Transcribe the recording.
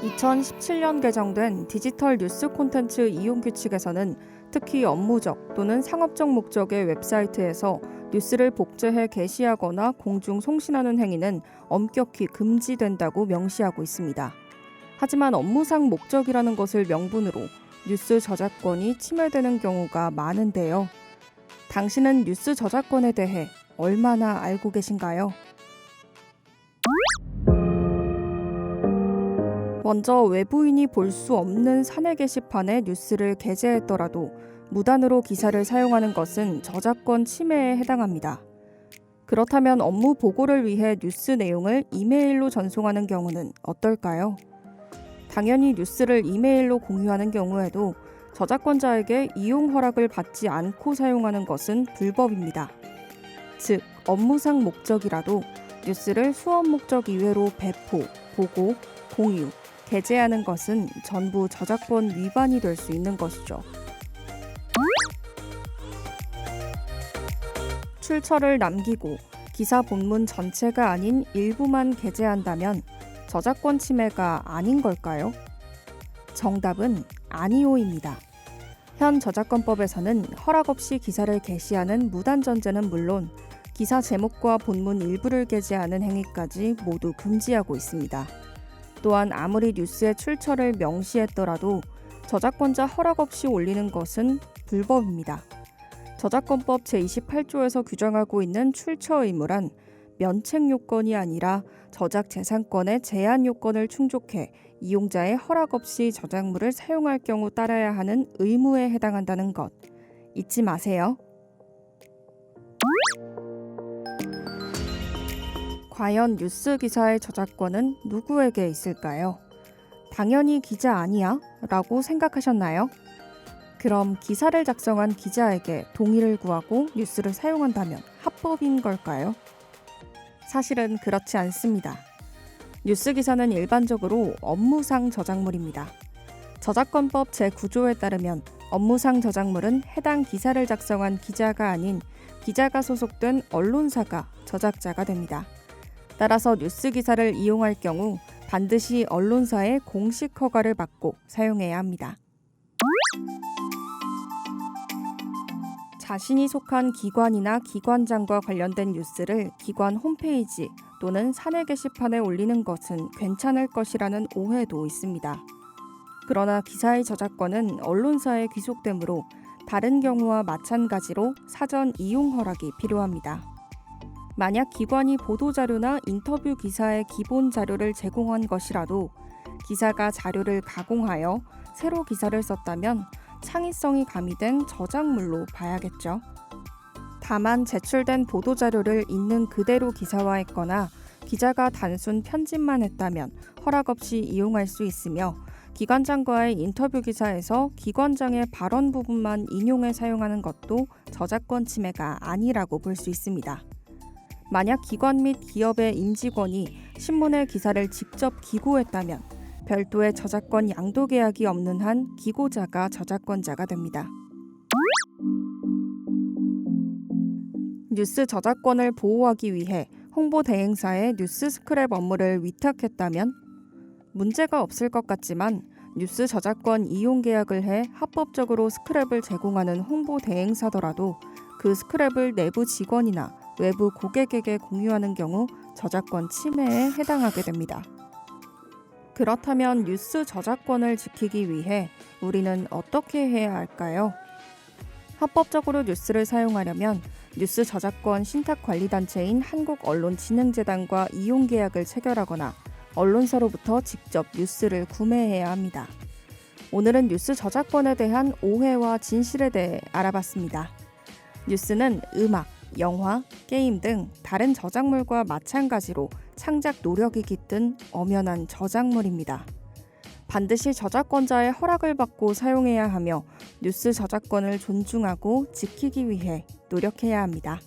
2017년 개정된 디지털 뉴스 콘텐츠 이용 규칙에서는 특히 업무적 또는 상업적 목적의 웹사이트에서 뉴스를 복제해 게시하거나 공중 송신하는 행위는 엄격히 금지된다고 명시하고 있습니다. 하지만 업무상 목적이라는 것을 명분으로 뉴스 저작권이 침해되는 경우가 많은데요. 당신은 뉴스 저작권에 대해 얼마나 알고 계신가요? 먼저 외부인이 볼 수 없는 사내 게시판에 뉴스를 게재했더라도 무단으로 기사를 사용하는 것은 저작권 침해에 해당합니다. 그렇다면 업무 보고를 위해 뉴스 내용을 이메일로 전송하는 경우는 어떨까요? 당연히 뉴스를 이메일로 공유하는 경우에도 저작권자에게 이용 허락을 받지 않고 사용하는 것은 불법입니다. 즉, 업무상 목적이라도 뉴스를 수업 목적 이외로 배포, 보고, 공유, 게재하는 것은 전부 저작권 위반이 될 수 있는 것이죠. 출처를 남기고 기사 본문 전체가 아닌 일부만 게재한다면 저작권 침해가 아닌 걸까요? 정답은 아니오입니다. 현 저작권법에서는 허락 없이 기사를 게시하는 무단 전제는 물론 기사 제목과 본문 일부를 게재하는 행위까지 모두 금지하고 있습니다. 또한 아무리 뉴스의 출처를 명시했더라도 저작권자 허락 없이 올리는 것은 불법입니다. 저작권법 제28조에서 규정하고 있는 출처 의무란 면책 요건이 아니라 저작 재산권의 제한 요건을 충족해 이용자의 허락 없이 저작물을 사용할 경우 따라야 하는 의무에 해당한다는 것 잊지 마세요. 과연 뉴스 기사의 저작권은 누구에게 있을까요? 당연히 기자 아니야? 라고 생각하셨나요? 그럼 기사를 작성한 기자에게 동의를 구하고 뉴스를 사용한다면 합법인 걸까요? 사실은 그렇지 않습니다. 뉴스 기사는 일반적으로 업무상 저작물입니다. 저작권법 제9조에 따르면 업무상 저작물은 해당 기사를 작성한 기자가 아닌 기자가 소속된 언론사가 저작자가 됩니다. 따라서 뉴스 기사를 이용할 경우 반드시 언론사의 공식 허가를 받고 사용해야 합니다. 자신이 속한 기관이나 기관장과 관련된 뉴스를 기관 홈페이지 또는 사내 게시판에 올리는 것은 괜찮을 것이라는 오해도 있습니다. 그러나 기사의 저작권은 언론사에 귀속되므로 다른 경우와 마찬가지로 사전 이용 허락이 필요합니다. 만약 기관이 보도자료나 인터뷰 기사의 기본 자료를 제공한 것이라도 기사가 자료를 가공하여 새로 기사를 썼다면 창의성이 가미된 저작물로 봐야겠죠. 다만 제출된 보도자료를 있는 그대로 기사화했거나 기자가 단순 편집만 했다면 허락 없이 이용할 수 있으며 기관장과의 인터뷰 기사에서 기관장의 발언 부분만 인용해 사용하는 것도 저작권 침해가 아니라고 볼 수 있습니다. 만약 기관 및 기업의 임직원이 신문의 기사를 직접 기고했다면 별도의 저작권 양도 계약이 없는 한 기고자가 저작권자가 됩니다. 뉴스 저작권을 보호하기 위해 홍보 대행사에 뉴스 스크랩 업무를 위탁했다면 문제가 없을 것 같지만 뉴스 저작권 이용 계약을 해 합법적으로 스크랩을 제공하는 홍보 대행사더라도 그 스크랩을 내부 직원이나 외부 고객에게 공유하는 경우 저작권 침해에 해당하게 됩니다. 그렇다면 뉴스 저작권을 지키기 위해 우리는 어떻게 해야 할까요? 합법적으로 뉴스를 사용하려면 뉴스 저작권 신탁관리단체인 한국언론진흥재단과 이용계약을 체결하거나 언론사로부터 직접 뉴스를 구매해야 합니다. 오늘은 뉴스 저작권에 대한 오해와 진실에 대해 알아봤습니다. 뉴스는 음악, 영화, 게임 등 다른 저작물과 마찬가지로 창작 노력이 깃든 엄연한 저작물입니다. 반드시 저작권자의 허락을 받고 사용해야 하며 뉴스 저작권을 존중하고 지키기 위해 노력해야 합니다.